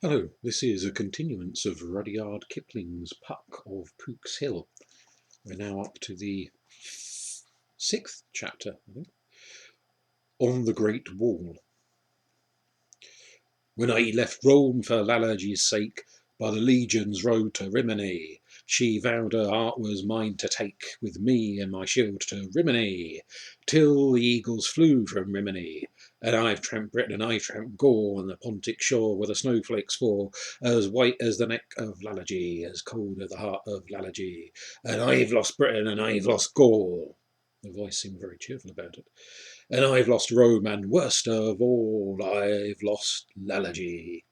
Hello, this is a continuance of Rudyard Kipling's Puck of Pooks Hill. We're now up to the 6th chapter, I think, on the Great Wall. When I left Rome for Lalagi's sake, by the legions rode to Rimini, she vowed her heart was mine to take, with me and my shield to Rimini, till the eagles flew from Rimini. And I've tramped Britain and I've tramped Gaul, and the Pontic shore where the snowflakes fall, as white as the neck of Lalage, as cold as the heart of Lalage. And I've lost Britain and I've lost Gaul. The voice seemed very cheerful about it. And I've lost Rome, and worst of all, I've lost Lalage.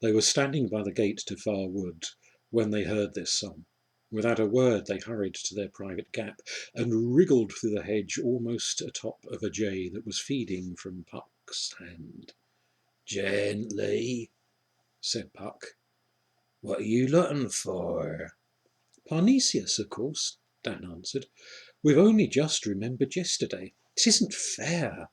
They were standing by the gate to Far Wood when they heard this song. Without a word they hurried to their private gap, and wriggled through the hedge almost atop of a jay that was feeding from Puck's hand. "Gently," said Puck. "What are you looking for?" "Parnesius, of course," Dan answered. "We've only just remembered yesterday. It isn't fair."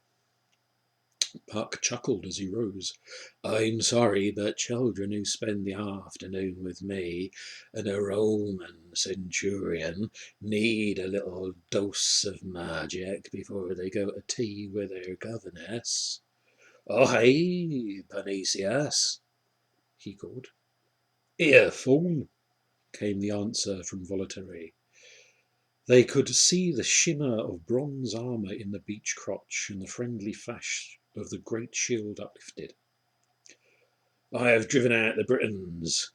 Puck chuckled as he rose. "I'm sorry, but children who spend the afternoon with me and a Roman centurion need a little dose of magic before they go to tea with their governess." "Oh, hey, Panesias," he called. "Here, phone," came the answer from Volaterrae. They could see the shimmer of bronze armour in the beech crotch and the friendly flash of the great shield uplifted. "I have driven out the Britons."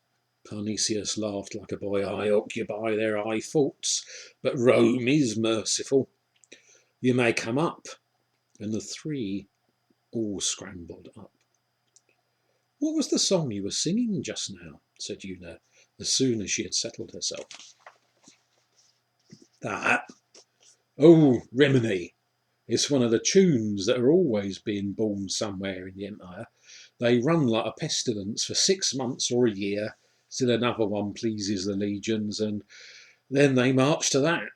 Parnesius laughed like a boy. "I occupy their high forts, but Rome is merciful. You may come up." And the three all scrambled up. "What was the song you were singing just now?" said Una, as soon as she had settled herself. "That? Oh, Rimini. It's one of the tunes that are always being born somewhere in the Empire. They run like a pestilence for 6 months or a year, till another one pleases the legions, and then they march to that."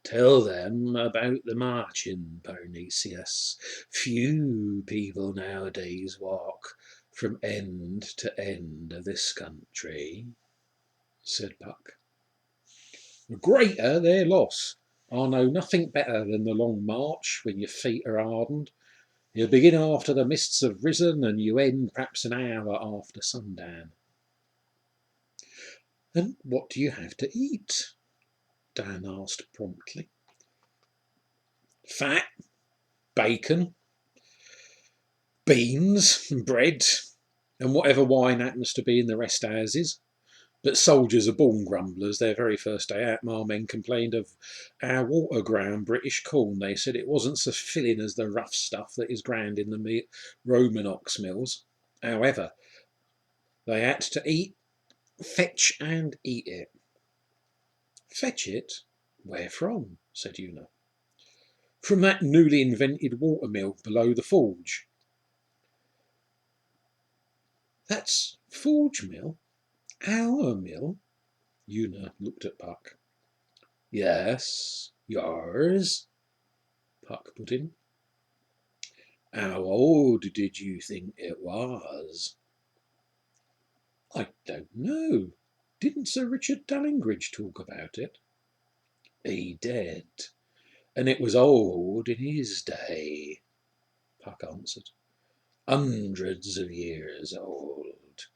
"Tell them about the marching, Parnesius. Few people nowadays walk from end to end of this country," said Puck. "The greater their loss. I know nothing better than the long march when your feet are hardened. You begin after the mists have risen, and you end perhaps an hour after sundown." "And what do you have to eat?" Dan asked promptly. "Fat, bacon, beans, bread, and whatever wine happens to be in the rest houses. But soldiers are born grumblers. Their very first day out, my men complained of our water ground British corn. They said it wasn't so filling as the rough stuff that is ground in the Roman ox mills. However, they had to fetch and eat it." "Fetch it? Where from?" said Una. "From that newly invented water mill below the forge." "That's forge mill? Our mill?" Una looked at Puck. "Yes, yours," Puck put in. "How old did you think it was?" "I don't know. Didn't Sir Richard Dallingridge talk about it?" "He did, and it was old in his day," Puck answered. "Hundreds of years old."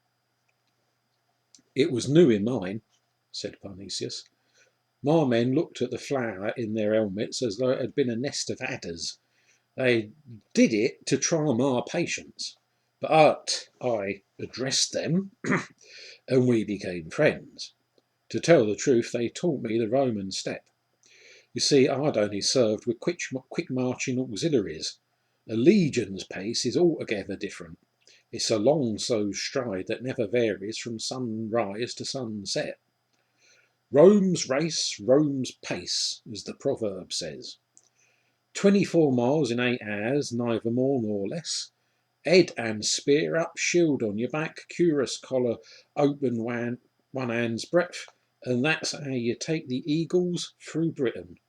"It was new in mine," said Parnesius. "My men looked at the flour in their helmets as though it had been a nest of adders. They did it to try my patience. But I addressed them, and we became friends. To tell the truth, they taught me the Roman step. You see, I'd only served with quick marching auxiliaries. A legion's pace is altogether different. It's a long slow stride that never varies from sunrise to sunset. Rome's race, Rome's pace, as the proverb says. 24 miles in 8 hours, neither more nor less. Head and spear up, shield on your back, cuirass collar open one hand's breadth, and that's how you take the eagles through Britain."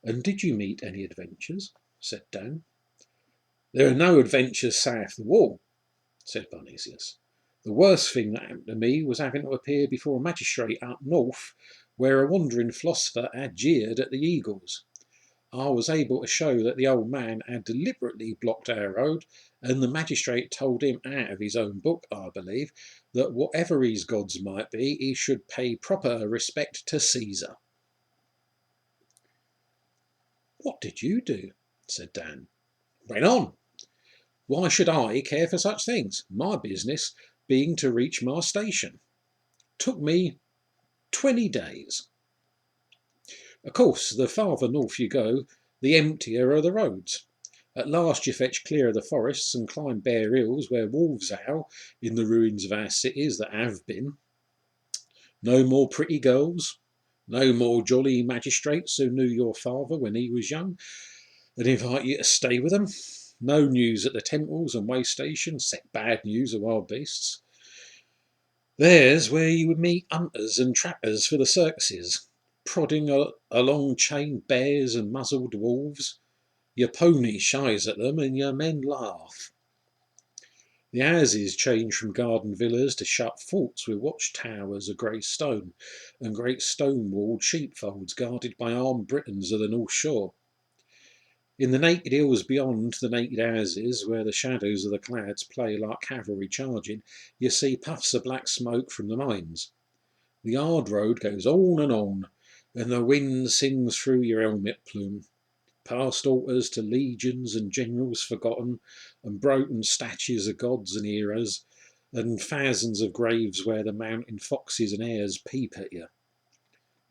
"And did you meet any adventures?" said Dan. There are no adventures south the wall, said Dionysius. The worst thing that happened to me was having to appear before a magistrate up north, where a wandering philosopher had jeered at the eagles. I was able to show that the old man had deliberately blocked our road, and the magistrate told him out of his own book, I believe, that whatever his gods might be, he should pay proper respect to Caesar. What did you do? Said Dan. Went on. Why should I care for such things? My business being to reach my station. Took me 20 days. Of course, the farther north you go, the emptier are the roads. At last you fetch clear of the forests and climb bare hills where wolves howl in the ruins of our cities that have been. No more pretty girls, no more jolly magistrates who knew your father when he was young and invite you to stay with them. No news at the temples and way stations, except bad news of wild beasts. There's where you would meet hunters and trappers for the circuses, prodding along chained bears and muzzled wolves. Your pony shies at them and your men laugh. The houses change from garden villas to shut forts with watchtowers of grey stone and great stone-walled sheepfolds guarded by armed Britons of the North Shore. In the naked hills beyond the naked houses, where the shadows of the clouds play like cavalry charging, you see puffs of black smoke from the mines. The hard road goes on, and the wind sings through your helmet plume. Past altars to legions and generals forgotten, and broken statues of gods and heroes, and thousands of graves where the mountain foxes and hares peep at you.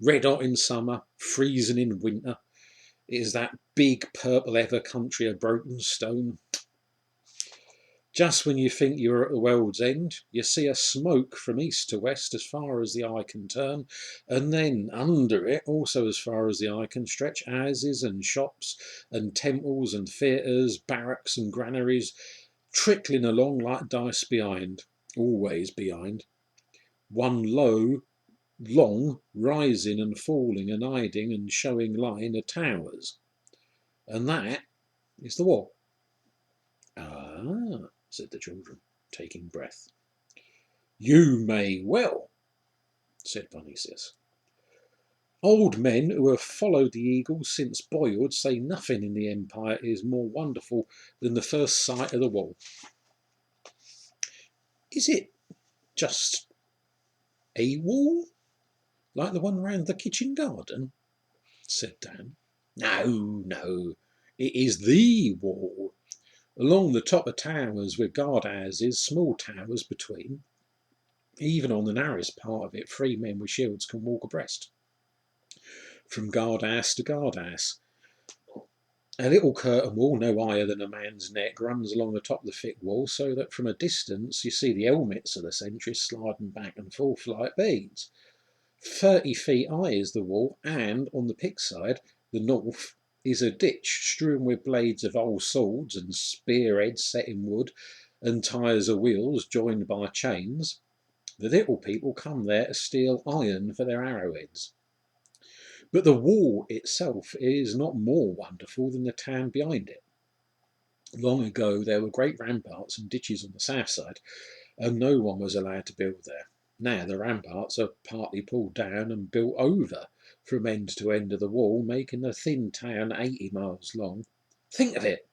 Red hot in summer, freezing in winter, it is that big purple ever country of broken stone. Just when you think you're at the world's end, you see a smoke from east to west as far as the eye can turn, and then under it, also as far as the eye can stretch, houses and shops and temples and theatres, barracks and granaries, trickling along like dice behind, always behind. One low, long, rising and falling and hiding and showing line of towers. And that is the wall. Ah, said the children, taking breath. You may well, said Dionysius. Old men who have followed the eagles since boyhood say nothing in the empire is more wonderful than the first sight of the wall. Is it just a wall, like the one round the kitchen garden? Said Dan. No, it is the wall. Along the top of towers with guardhouses, small towers between. Even on the narrowest part of it, 3 men with shields can walk abreast. From guardhouse to guardhouse. A little curtain wall, no higher than a man's neck, runs along the top of the thick wall, so that from a distance you see the helmets of the sentries sliding back and forth like beads. 30 feet high is the wall, and on the Pig side, the north, is a ditch strewn with blades of old swords and spearheads set in wood and tyres of wheels joined by chains. The little people come there to steal iron for their arrowheads. But the wall itself is not more wonderful than the town behind it. Long ago there were great ramparts and ditches on the south side, and no one was allowed to build there. Now the ramparts are partly pulled down and built over from end to end of the wall, making the thin town 80 miles long. Think of it!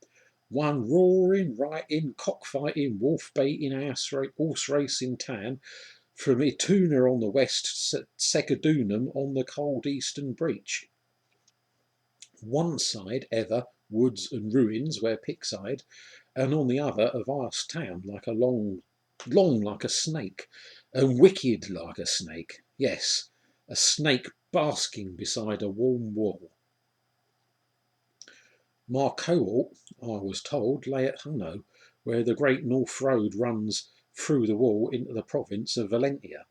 One roaring, righting, cockfighting, wolf-baiting, horse racing town, from Ituna on the west to Secundum on the cold eastern breach. One side ever woods and ruins where Pickside, and on the other a vast town like a long like a snake, and wicked like a snake. Yes, a snake basking beside a warm wall. My cohort, I was told, lay at Hunno, where the great North Road runs through the wall into the province of Valentia.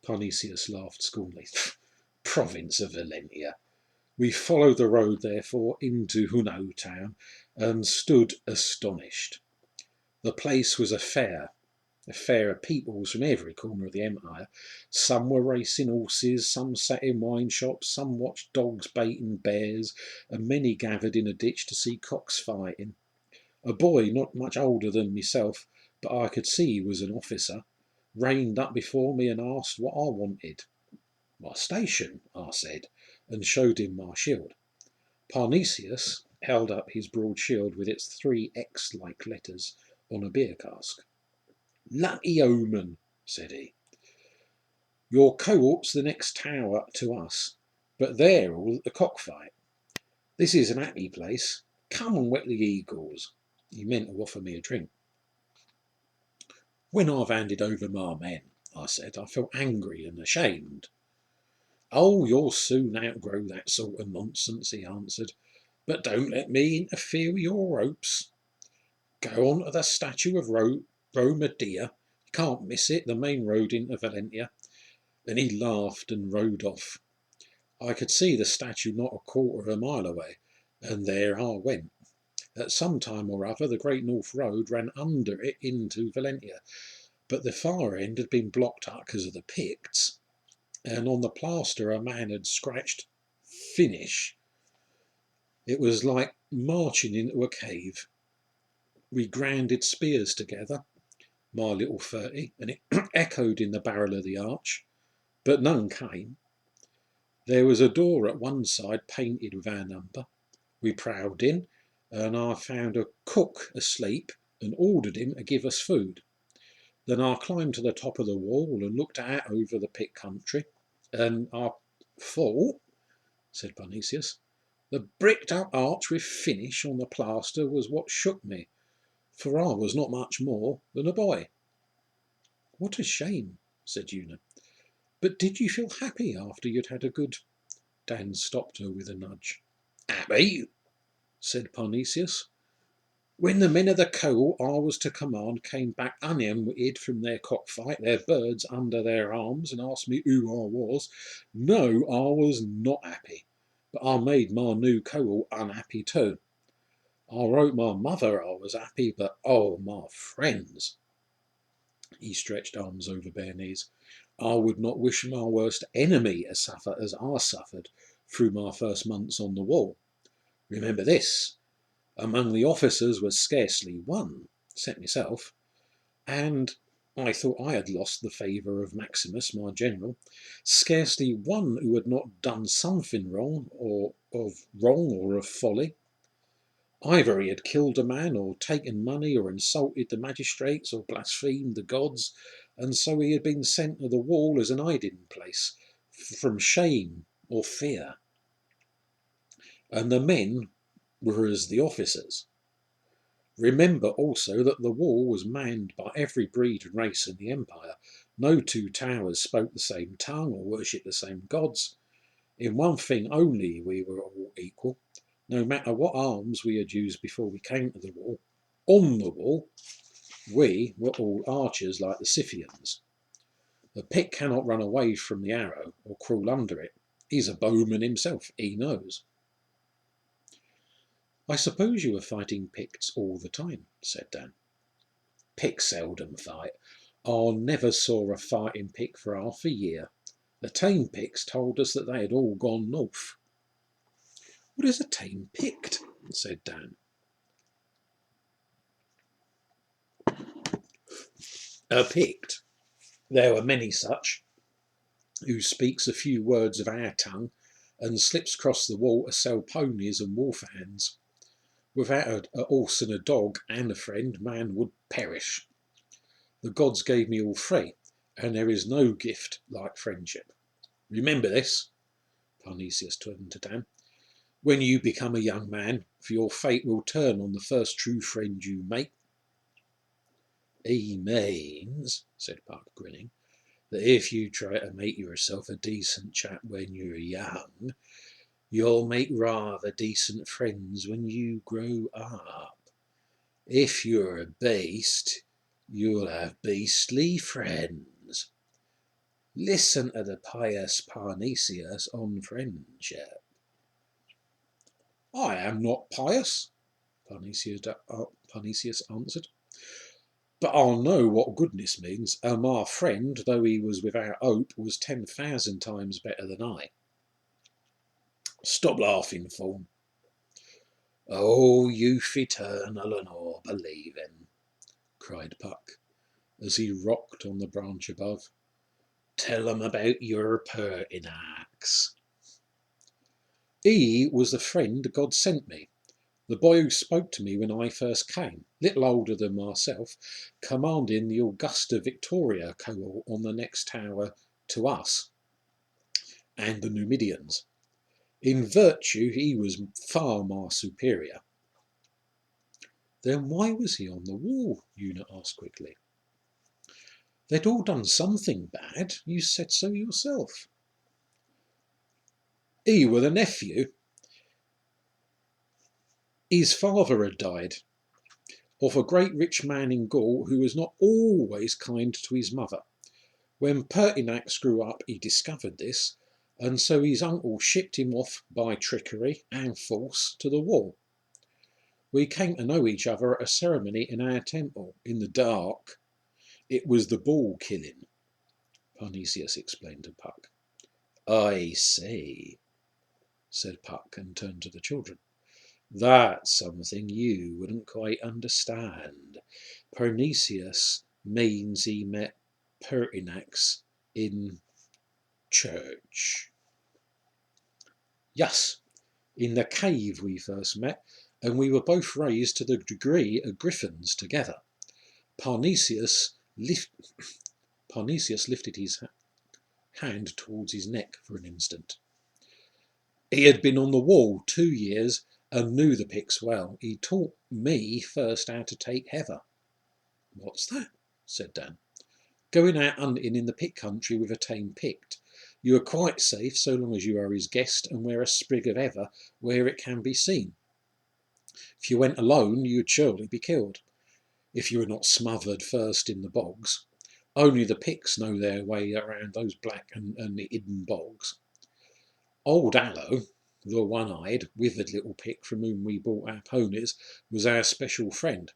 Dionysius laughed scornfully. Province of Valentia. We followed the road, therefore, into Hunno town, and stood astonished. The place was a fair of peoples from every corner of the empire. Some were racing horses, some sat in wine shops, some watched dogs baiting bears, and many gathered in a ditch to see cocks fighting. A boy not much older than myself, but I could see he was an officer, reined up before me and asked what I wanted. My station, I said, and showed him my shield. Parnesius held up his broad shield with its 3 X-like letters on a beer cask. Lucky omen, said he. Your cohort's the next tower to us, but they're all at the cockfight. This is an happy place. Come and wet the eagles. He meant to offer me a drink. When I've handed over my men, I said, I felt angry and ashamed. Oh, you'll soon outgrow that sort of nonsense, he answered, but don't let me interfere with your ropes. Go on to the statue of Roma Dia. You can't miss it, the main road into Valentia. And he laughed and rode off. I could see the statue not a quarter of a mile away, and there I went. At some time or other, the Great North Road ran under it into Valentia, but the far end had been blocked up because of the Picts, and on the plaster a man had scratched "Finish." It was like marching into a cave. We grounded spears together, my little 30, and it echoed in the barrel of the arch, but none came. There was a door at one side painted with our number. We prowled in, and I found a cook asleep and ordered him to give us food. Then I climbed to the top of the wall and looked out over the pit country, and I thought, said Parnesius, the bricked up arch with "Finish" on the plaster was what shook me, for I was not much more than a boy. What a shame, said Una. But did you feel happy after you'd had a good... Dan stopped her with a nudge. Happy, said Parnesius. When the men of the cohort I was to command came back unhelmeted from their cockfight, their birds under their arms, and asked me who I was, no, I was not happy. But I made my new cohort unhappy too. I wrote my mother I was happy, but oh, my friends. He stretched arms over bare knees. I would not wish my worst enemy to suffer as I suffered through my first months on the wall. Remember this, among the officers was scarcely one, except myself, and I thought I had lost the favour of Maximus, my general, scarcely one who had not done something wrong, or of folly. Either he had killed a man, or taken money, or insulted the magistrates, or blasphemed the gods, and so he had been sent to the wall as an hiding place, from shame or fear. And the men were as the officers. Remember also that the wall was manned by every breed and race in the empire. No 2 towers spoke the same tongue or worshipped the same gods. In one thing only we were all equal. No matter what arms we had used before we came to the wall, on the wall, we were all archers like the Scythians. The Pict cannot run away from the arrow or crawl under it. He's a bowman himself, he knows. I suppose you were fighting Picts all the time, said Dan. Picts seldom fight. I never saw a fighting Pict for half a year. The tame Picts told us that they had all gone north. What is a tame Pict? Said Dan. A Pict. There were many such, who speaks a few words of our tongue and slips across the wall to sell ponies and wolf hands. Without a horse and a dog and a friend, man would perish. The gods gave me all 3, and there is no gift like friendship. Remember this, Parnesius turned to Dan, when you become a young man, for your fate will turn on the first true friend you make. He means, said Puck, grinning, that if you try to make yourself a decent chap when you're young, you'll make rather decent friends when you grow up. If you're a beast, you'll have beastly friends. Listen to the pious Parnesius on friendship. I am not pious, Parnesius answered. But I know what goodness means, and my friend, though he was without hope, was 10,000 times better than I. Stop laughing, Fawn. Oh, youth eternal and all. not believing, cried Puck, as he rocked on the branch above. Tell 'em about your Pertinax. He was the friend God sent me, the boy who spoke to me when I first came, little older than myself, commanding the Augusta Victoria cohort on the next tower to us and the Numidians. In virtue, he was far my superior. Then why was he on the wall? Una asked quickly. They'd all done something bad. You said so yourself. He were the nephew. His father had died, of a great rich man in Gaul who was not always kind to his mother. When Pertinax grew up, he discovered this, and so his uncle shipped him off by trickery and force to the war. We came to know each other at a ceremony in our temple, in the dark. It was the bull killing, Parnesius explained to Puck. I see, said Puck, and turned to the children. That's something you wouldn't quite understand. Parnesius means he met Pertinax in church. Yes, in the cave we first met, and we were both raised to the degree of griffins together. Parnesius lifted his hand towards his neck for an instant. He had been on the wall 2 years and knew the Picts well. He taught me first how to take heather. What's that? Said Dan. Going out hunting in the Pict country with a tame Pict. You are quite safe so long as you are his guest and wear a sprig of heather where it can be seen. If you went alone, you would surely be killed, if you were not smothered first in the bogs. Only the Picts know their way around those black and hidden bogs. Old Allo, the one-eyed, withered little Pict from whom we bought our ponies, was our special friend.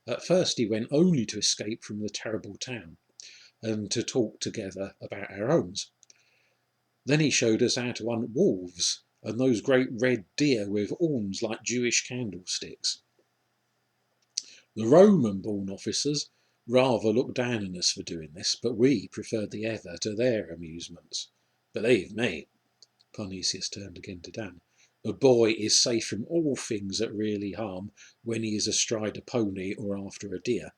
At first he went only to escape from the terrible town, and to talk together about our homes. Then he showed us how to hunt wolves, and those great red deer with horns like Jewish candlesticks. The Roman-born officers rather looked down on us for doing this, but we preferred the heather to their amusements. Believe me, Parnesius turned again to Dan, a boy is safe from all things that really harm when he is astride a pony or after a deer.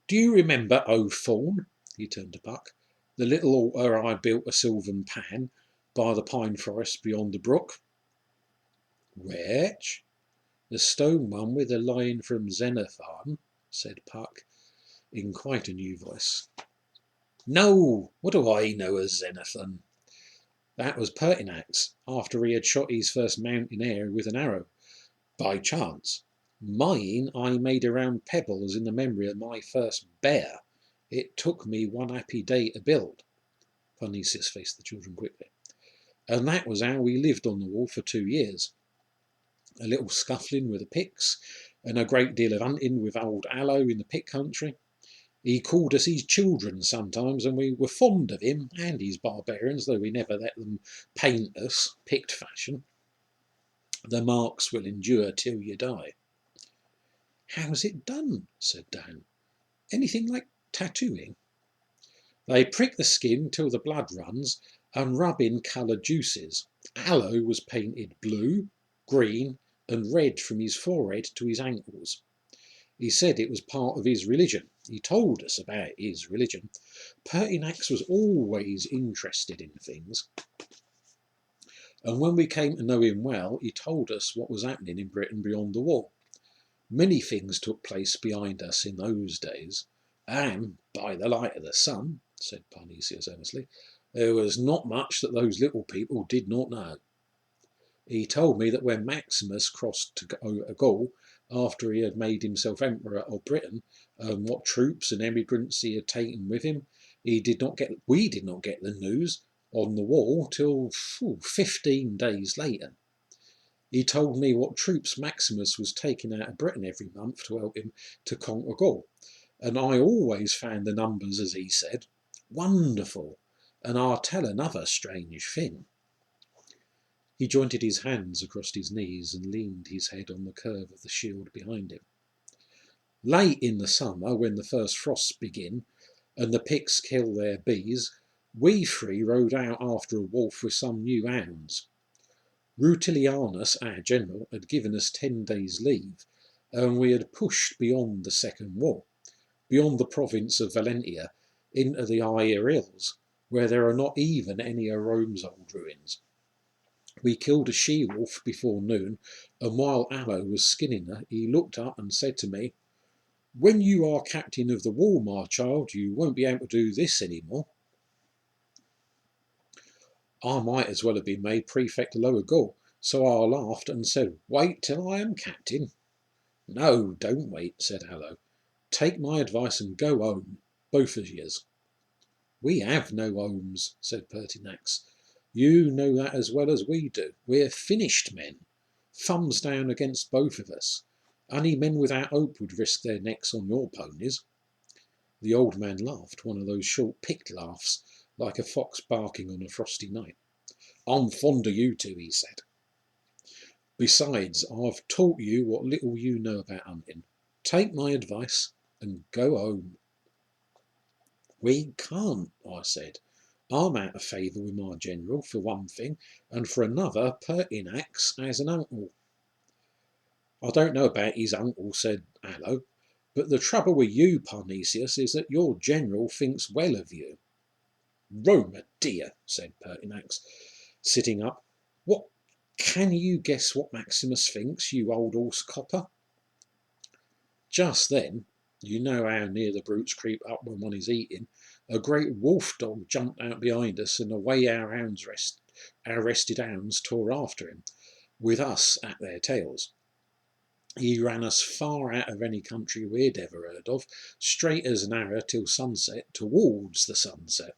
Do you remember, O Fawn? He turned to Puck. The little altar I built a sylvan pan by the pine forest beyond the brook? Which? The stone one with the line from Xenophon, said Puck, in quite a new voice. No, what do I know of Xenophon? That was Pertinax, after he had shot his first mountaineer with an arrow. By chance. Mine I made around pebbles in the memory of my first bear. It took me one happy day to build. Parnesius faced the children quickly. And that was how we lived on the wall for 2 years. A little scuffling with the Picts, and a great deal of hunting with old Allo in the Pict country. He called us his children sometimes, and we were fond of him and his barbarians, though we never let them paint us, Pict fashion. The marks will endure till you die. How's it done? Said Dan. Anything like tattooing? They prick the skin till the blood runs and rub in coloured juices. Allo was painted blue, green and red from his forehead to his ankles. He said it was part of his religion. He told us about his religion. Pertinax was always interested in things. And when we came to know him well, he told us what was happening in Britain beyond the wall. Many things took place behind us in those days, and by the light of the sun, said Parnesius earnestly, there was not much that those little people did not know. He told me that when Maximus crossed to Gaul, after he had made himself emperor of Britain, and what troops and emigrants he had taken with him, we did not get the news on the wall till 15 days later. He told me what troops Maximus was taking out of Britain every month to help him to conquer Gaul, and I always found the numbers, as he said, wonderful. And I'll tell another strange thing. He jointed his hands across his knees and leaned his head on the curve of the shield behind him. Late in the summer, when the first frosts begin, and the Picts kill their bees, we three rode out after a wolf with some new hounds. Rutilianus, our general, had given us 10 days' leave, and we had pushed beyond the Second War, beyond the province of Valentia, into the higher hills, where there are not even any of Rome's old ruins. We killed a she-wolf before noon, and while Allo was skinning her, he looked up and said to me, "When you are captain of the wall, my child, you won't be able to do this any more." I might as well have been made prefect of Lower Gaul, so I laughed and said, "Wait till I am captain." "No, don't wait," said Allo. "Take my advice and go home, both of yous." "We have no homes," said Pertinax. "You know that as well as we do. We're finished men. Thumbs down against both of us. Only men without hope would risk their necks on your ponies." The old man laughed, one of those short picked laughs, like a fox barking on a frosty night. "I'm fond of you two," he said. "Besides, I've taught you what little you know about hunting. Take my advice and go home." "We can't," I said. "I'm out of favour with my general, for one thing, and for another, Pertinax has an uncle." "I don't know about his uncle," said Allo, "but the trouble with you, Parnesius, is that your general thinks well of you." "Roma dear," said Pertinax, sitting up. "What can you guess what Maximus thinks, you old horse copper?" Just then, you know how near the brutes creep up when one is eating, a great wolf dog jumped out behind us, and away our rested hounds tore after him, with us at their tails. He ran us far out of any country we'd ever heard of, straight as an arrow till sunset, towards the sunset.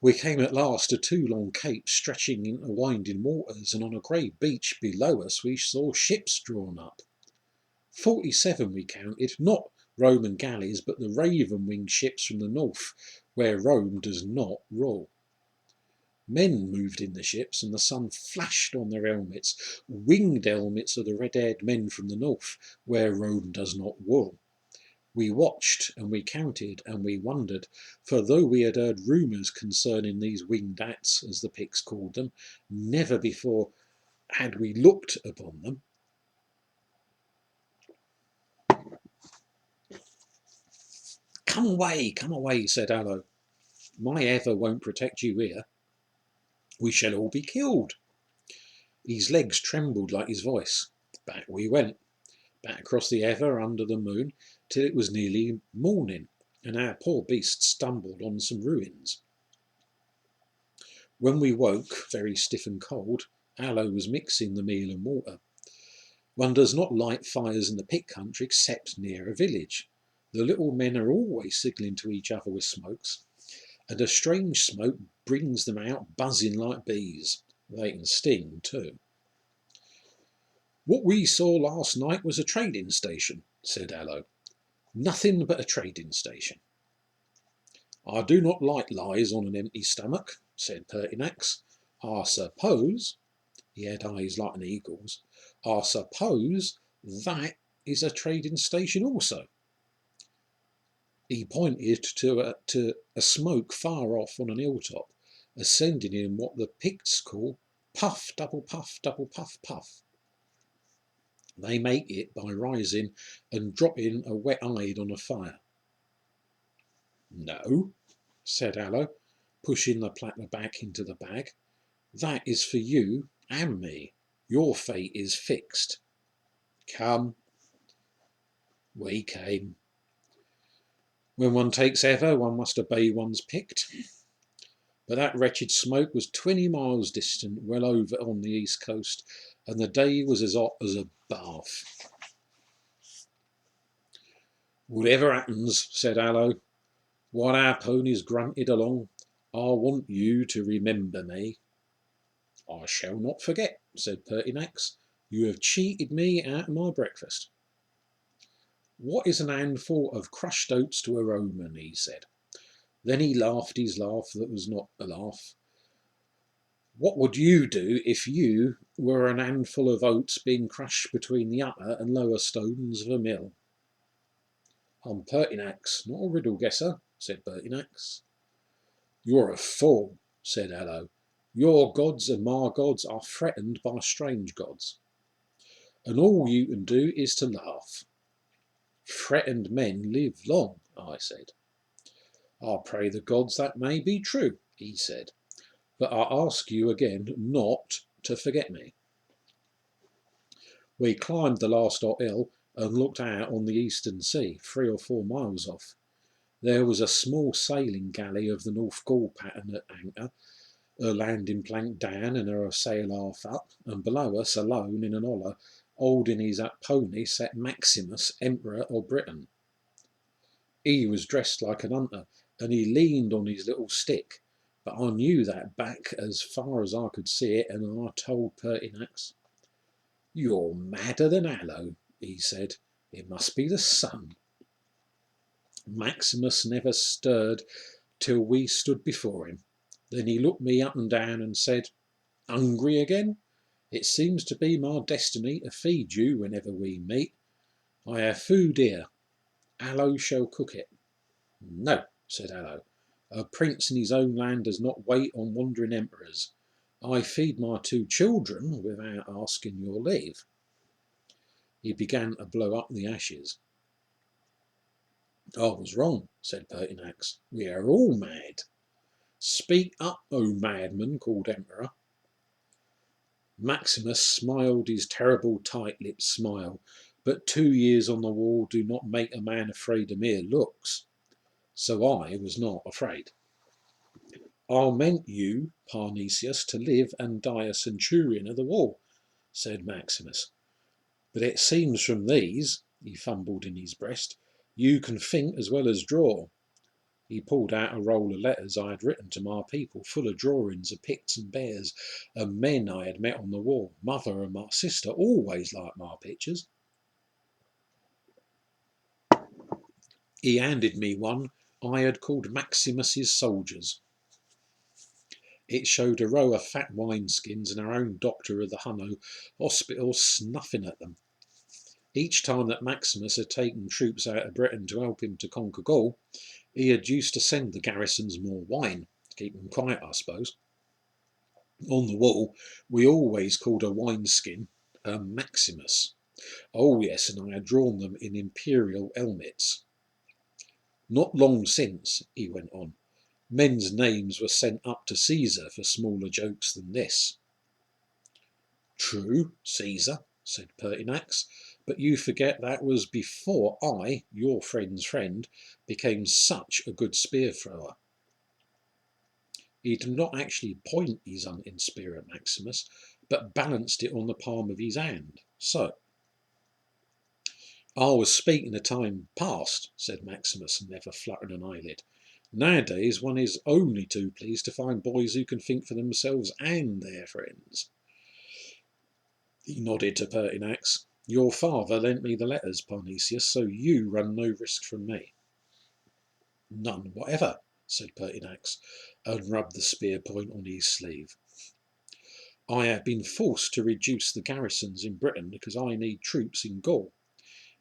We came at last to 2 long capes stretching into winding waters, and on a grey beach below us we saw ships drawn up. 47 we counted, not Roman galleys, but the raven-winged ships from the north, where Rome does not rule. Men moved in the ships, and the sun flashed on their helmets, winged helmets of the red-haired men from the north, where Rome does not rule. We watched, and we counted, and we wondered, for though we had heard rumours concerning these winged hats, as the Picts called them, never before had we looked upon them. Come away," said Allo. "My Ever won't protect you here. We shall all be killed." His legs trembled like his voice. Back we went, back across the Ever under the moon, till it was nearly morning, and our poor beast stumbled on some ruins. When we woke, very stiff and cold, Allo was mixing the meal and water. One does not light fires in the Pict country except near a village. The little men are always signalling to each other with smokes, and a strange smoke brings them out buzzing like bees. They can sting too. "What we saw last night was a trading station," said Allo. "Nothing but a trading station." "I do not like lies on an empty stomach," said Pertinax. "I suppose," he had eyes like an eagle's, "I suppose that is a trading station also." He pointed to a smoke far off on an hilltop, ascending in what the Picts call puff, double puff, double puff, puff. They make it by rising and dropping a wet hide on a fire. "No," said Allo, pushing the platter back into the bag. "That is for you and me. Your fate is fixed." Come. We came. When one takes Ever, one must obey one's Pict. But that wretched smoke was 20 miles distant, well over on the east coast, and the day was as hot as a bath. "Whatever happens," said Allo, while our ponies grunted along, "I want you to remember me." "I shall not forget," said Pertinax. "You have cheated me out of my breakfast." "What is an handful of crushed oats to a Roman?" he said. Then he laughed his laugh that was not a laugh. What would you do if you were an handful of oats being crushed between the upper and lower stones of a mill? I'm Pertinax, not a riddle guesser, said Pertinax. You're a fool, said Allo. Your gods and my gods are threatened by strange gods, and all you can do is to laugh. Threatened men live long, I said. I pray the gods that may be true, he said, but I ask you again not to forget me. We climbed the last hot hill and looked out on the eastern sea, 3 or 4 miles off. There was a small sailing galley of the North Gaul pattern at anchor, her landing plank down and her sail half up, and below us, alone in an holler, holding his pony, sat Maximus, Emperor of Britain. He was dressed like an hunter, and he leaned on his little stick, but I knew that back as far as I could see it, and I told Pertinax. You're madder than Allo, he said. It must be the sun. Maximus never stirred till we stood before him. Then he looked me up and down and said, Hungry again? It seems to be my destiny to feed you whenever we meet. I have food here. Allo shall cook it. No, said Allo. A prince in his own land does not wait on wandering emperors. I feed my 2 children without asking your leave. He began to blow up the ashes. I was wrong, said Pertinax. We are all mad. Speak up, O madman, called Emperor. Maximus smiled his terrible tight-lipped smile, but 2 years on the wall do not make a man afraid of mere looks. So I was not afraid. I meant you, Parnesius, to live and die a centurion of the wall, said Maximus. But it seems from these, he fumbled in his breast, you can think as well as draw. He pulled out a roll of letters I had written to my people, full of drawings of Picts and bears, and men I had met on the wall. Mother and my sister always liked my pictures. He handed me one I had called Maximus's Soldiers. It showed a row of fat wineskins and our own doctor of the Hunno hospital snuffing at them. Each time that Maximus had taken troops out of Britain to help him to conquer Gaul, he had used to send the garrisons more wine, to keep them quiet, I suppose. On the wall, we always called a wineskin a Maximus. Oh yes, and I had drawn them in imperial helmets. Not long since, he went on, men's names were sent up to Caesar for smaller jokes than this. True, Caesar, said Pertinax, but you forget that was before I, your friend's friend, became such a good spear thrower. He did not actually point his hunting spear at Maximus, but balanced it on the palm of his hand. So. I was speaking of time past, said Maximus, never fluttering an eyelid. Nowadays one is only too pleased to find boys who can think for themselves and their friends. He nodded to Pertinax. Your father lent me the letters, Parnesius, so you run no risk from me. None whatever, said Pertinax, and rubbed the spear point on his sleeve. I have been forced to reduce the garrisons in Britain because I need troops in Gaul.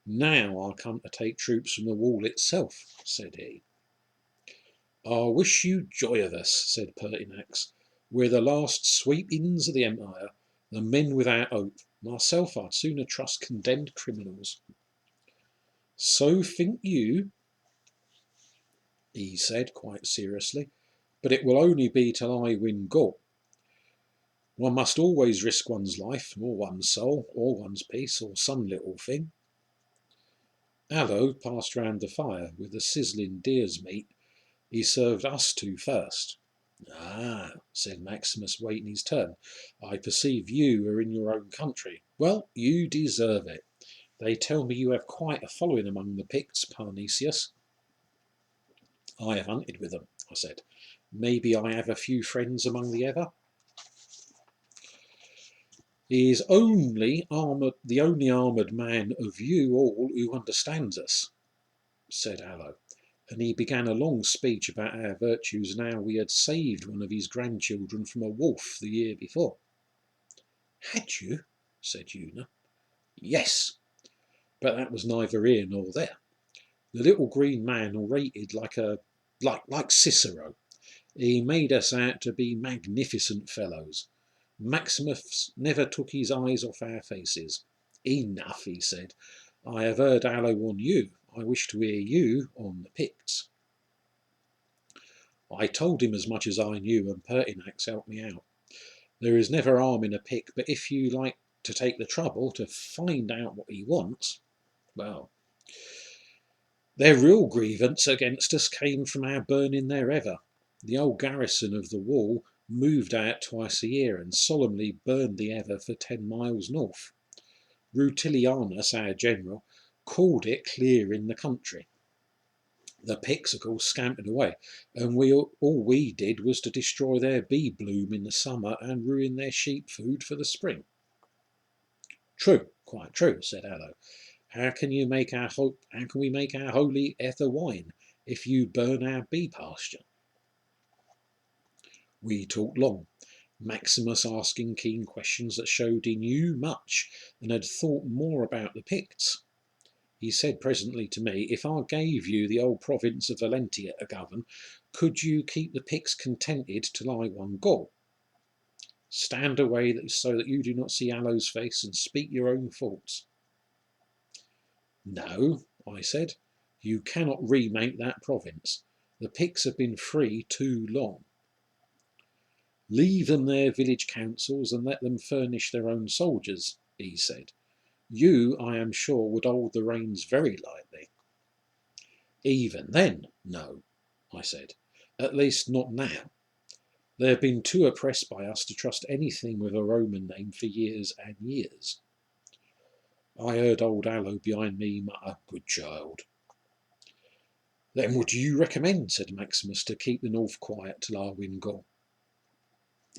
Now I come to take troops from the wall itself, said he. I wish you joy of us, said Pertinax. We're the last sweepings of the empire, the men without hope. Myself, I'd sooner trust condemned criminals. So think you, he said quite seriously, but it will only be till I win Gaul. One must always risk one's life, or one's soul, or one's peace, or some little thing. Allo passed round the fire with the sizzling deer's meat. He served us 2 first. Ah, said Maximus, waiting his turn. I perceive you are in your own country. Well, you deserve it. They tell me you have quite a following among the Picts, Parnesius. I have hunted with them, I said. Maybe I have a few friends among the other. He is the only armoured man of you all who understands us, said Allo. and he began a long speech about our virtues and how we had saved one of his grandchildren from a wolf the year before. Had you? Said Una. Yes, but that was neither here nor there. The little green man orated like Cicero. He made us out to be magnificent fellows. Maximus never took his eyes off our faces. Enough, he said. I have heard Allo on you. I wish to hear you on the Picts. I told him as much as I knew, and Pertinax helped me out. There is never harm in a Pict, but if you like to take the trouble to find out what he wants, well, their real grievance against us came from our burning their Ever. The old garrison of the wall moved out twice a year and solemnly burned the Ever for 10 miles north. Rutilianus, our general, called it clearing the country. The Picts, of course, scampered away, and all we did was to destroy their bee bloom in the summer and ruin their sheep food for the spring. True, quite true, said Allo. How can we make our holy ether wine if you burn our bee pasture? We talked long, Maximus asking keen questions that showed he knew much and had thought more about the Picts. He said presently to me, if I gave you the old province of Valentia to govern, could you keep the Picts contented till I won Gaul? Stand away so that you do not see Allo's face and speak your own thoughts. No, I said, you cannot remake that province. The Picts have been free too long. Leave them their village councils and let them furnish their own soldiers, he said. You, I am sure, would hold the reins very lightly. Even then, no, I said. At least not now. They have been too oppressed by us to trust anything with a Roman name for years and years. I heard old Allo behind me mutter, good child. Then what do you recommend, said Maximus, to keep the north quiet till I win Gaul?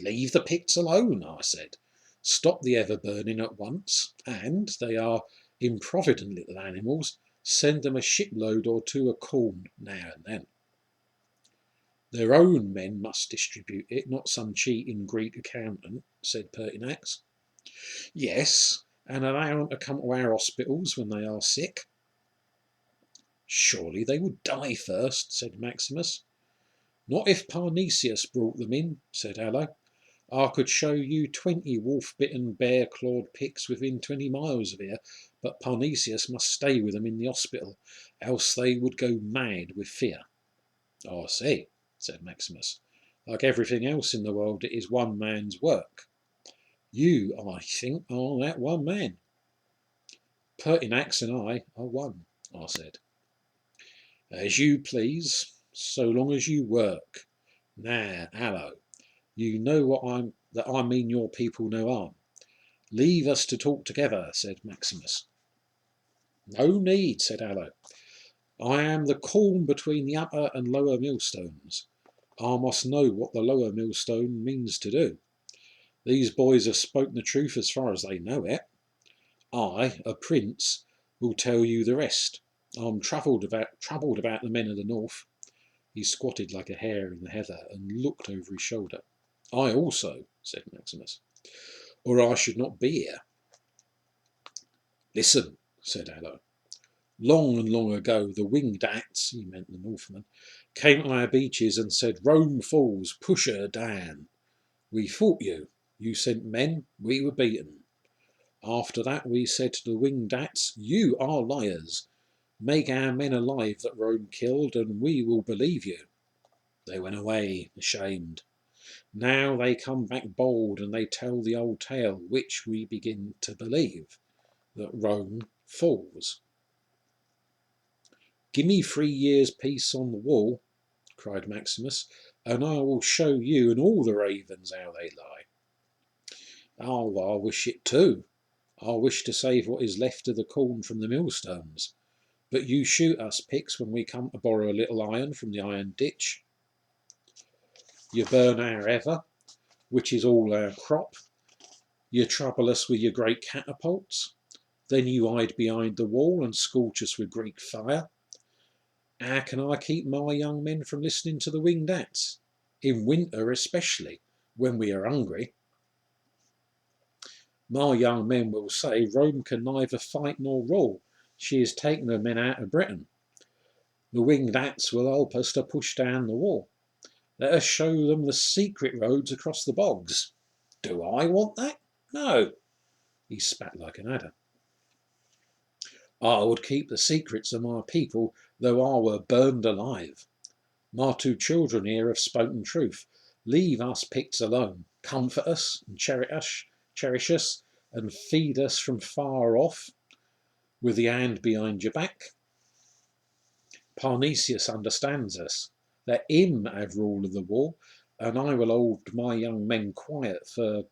Leave the Picts alone, I said. Stop the ever burning at once, and they are improvident little animals. Send them a shipload or two of corn now and then. Their own men must distribute it, not some cheating Greek accountant, said Pertinax. Yes, and allow them to come to our hospitals when they are sick. Surely they would die first, said Maximus. Not if Parnesius brought them in, said Allo. I could show you 20 wolf-bitten, bear-clawed Picts within 20 miles of here, but Parnesius must stay with them in the hospital, else they would go mad with fear. I see, said Maximus. Like everything else in the world, it is one man's work. You, I think, are that one man. Pertinax and I are one, I said. As you please, so long as you work. Now, Allo, you know that I mean your people no harm. Leave us to talk together, said Maximus. No need, said Allo. I am the corn between the upper and lower millstones. I must know what the lower millstone means to do. These boys have spoken the truth as far as they know it. I, a prince, will tell you the rest. I'm troubled about the men of the north. He squatted like a hare in the heather and looked over his shoulder. I also, said Maximus, or I should not be here. Listen, said Allo. Long and long ago, the winged acts, he meant the Northmen, came to our beaches and said, Rome falls, push her down. We fought you. You sent men, we were beaten. After that, we said to the winged acts, you are liars. Make our men alive that Rome killed, and we will believe you. They went away, ashamed. Now they come back bold, and they tell the old tale, which we begin to believe, that Rome falls. Give me 3 years' peace on the wall, cried Maximus, and I will show you and all the ravens how they lie. Oh, I wish it too. I wish to save what is left of the corn from the millstones. But you shoot us, Picts, when we come to borrow a little iron from the iron ditch. You burn our Ever, which is all our crop. You trouble us with your great catapults. Then you hide behind the wall and scorch us with Greek fire. How can I keep my young men from listening to the winged hats? In winter especially, when we are hungry. My young men will say Rome can neither fight nor rule. She has taken her men out of Britain. The winged hats will help us to push down the wall. Let us show them the secret roads across the bogs. Do I want that? No. He spat like an adder. I would keep the secrets of my people, though I were burned alive. My two children here have spoken truth. Leave us Picts alone. Comfort us and cherish us, and feed us from far off, with the hand behind your back. Parnesius understands us. Let him have rule of the war, and I will hold my young men quiet for,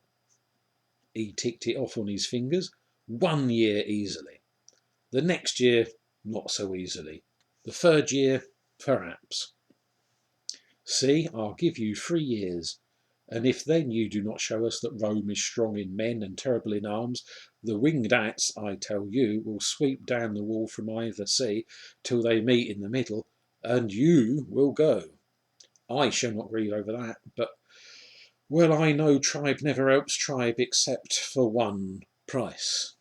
he ticked it off on his fingers, 1 year easily. The next year, not so easily. The third year, perhaps. See, I'll give you 3 years, and if then you do not show us that Rome is strong in men and terrible in arms, the winged hats, I tell you, will sweep down the wall from either sea till they meet in the middle, and you will go. I shall not grieve over that, but, well, I know tribe never helps tribe except for one price.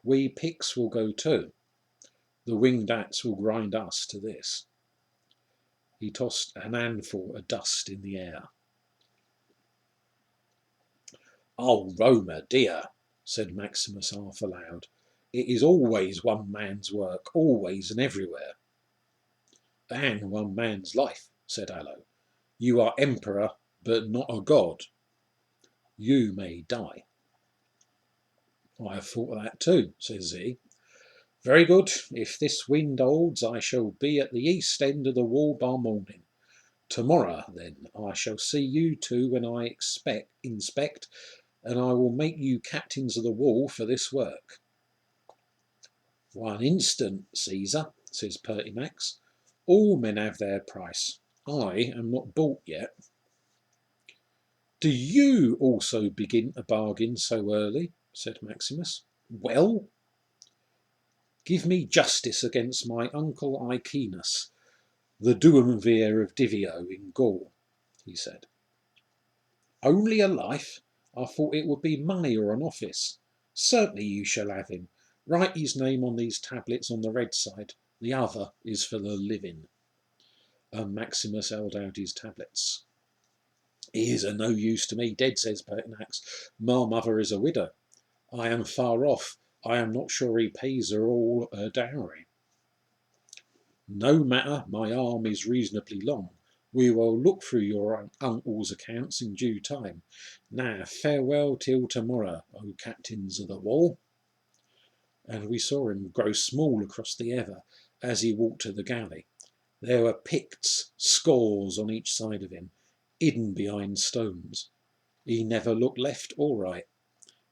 We Picts will go too. The winged hats will grind us to this. He tossed an handful of dust in the air. Oh, Roma, dear, said Maximus half aloud. It is always one man's work, always and everywhere. And one man's life, said Allo. You are emperor, but not a god. You may die. I have thought of that too, says Z. Very good. If this wind holds, I shall be at the east end of the wall by morning. Tomorrow, then, I shall see you two when I inspect, and I will make you captains of the wall for this work. One instant, Caesar, says Pertinax. All men have their price. I am not bought yet. Do you also begin to bargain so early? Said Maximus. Well? Give me justice against my uncle Icenus, the duumvir of Divio in Gaul, he said. Only a life? I thought it would be money or an office. Certainly you shall have him. Write his name on these tablets on the red side. The other is for the living. And Maximus held out his tablets. He is of no use to me dead, says Pertinax. My mother is a widow. I am far off. I am not sure he pays her all her dowry. No matter, my arm is reasonably long. We will look through your uncle's accounts in due time. Now, farewell till tomorrow, O captains of the wall. And we saw him grow small across the Ever as he walked to the galley. There were Picts, scores on each side of him, hidden behind stones. He never looked left or right.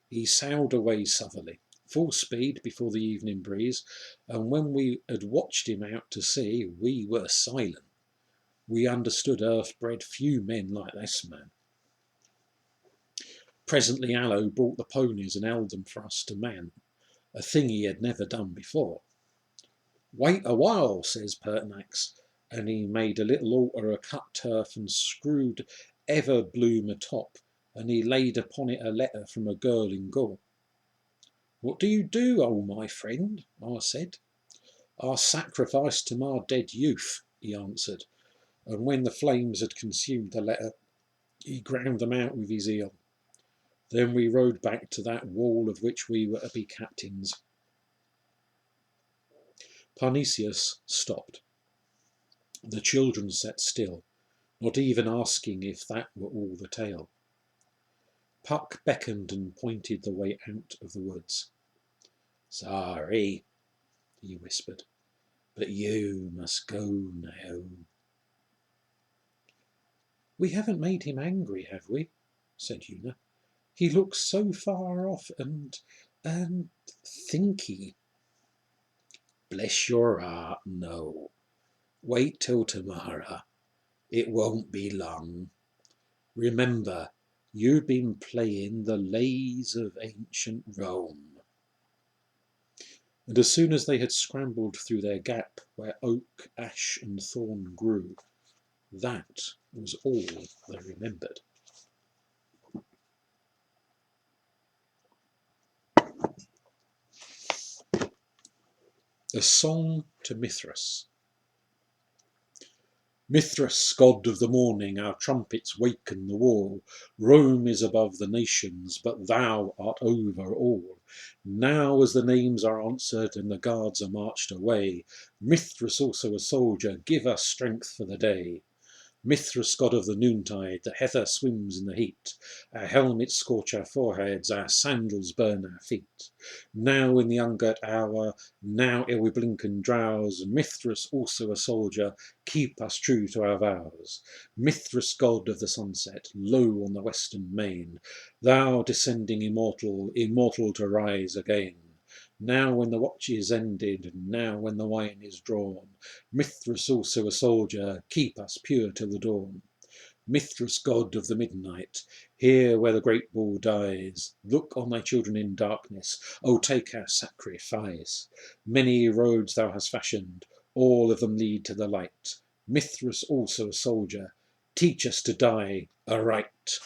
He sailed away southerly, full speed before the evening breeze, and when we had watched him out to sea, we were silent. We understood earth-bred few men like this man. Presently Allo brought the ponies and held them for us to man, a thing he had never done before. Wait a while, says Pertinax, and he made a little altar of cut turf and screwed Everbloom atop, and he laid upon it a letter from a girl in Gaul. What do you do, oh my friend? I said. I sacrifice to my dead youth, he answered, and when the flames had consumed the letter, he ground them out with his eel. Then we rode back to that wall of which we were to be captains. Parnesius stopped. The children sat still, not even asking if that were all the tale. Puck beckoned and pointed the way out of the woods. Sorry, he whispered, but you must go now. We haven't made him angry, have we? Said Una. He looks so far off and thinky. Bless your heart, no. Wait till tomorrow. It won't be long. Remember, you've been playing the lays of ancient Rome. And as soon as they had scrambled through their gap where oak, ash and thorn grew, that was all they remembered. A Song to Mithras. Mithras, god of the morning, our trumpets waken the war. Rome is above the nations, but thou art over all. Now as the names are answered and the guards are marched away, Mithras also a soldier, give us strength for the day. Mithras, god of the noontide, the heather swims in the heat. Our helmets scorch our foreheads, our sandals burn our feet. Now in the ungirt hour, now ere we blink and drowse, Mithras, also a soldier, keep us true to our vows. Mithras, god of the sunset, low on the western main, thou descending immortal, immortal to rise again. Now when the watch is ended, now when the wine is drawn, Mithras also a soldier, keep us pure till the dawn. Mithras, god of the midnight, here where the great bull dies, look on thy children in darkness, O take our sacrifice. Many roads thou hast fashioned, all of them lead to the light. Mithras also a soldier, teach us to die aright.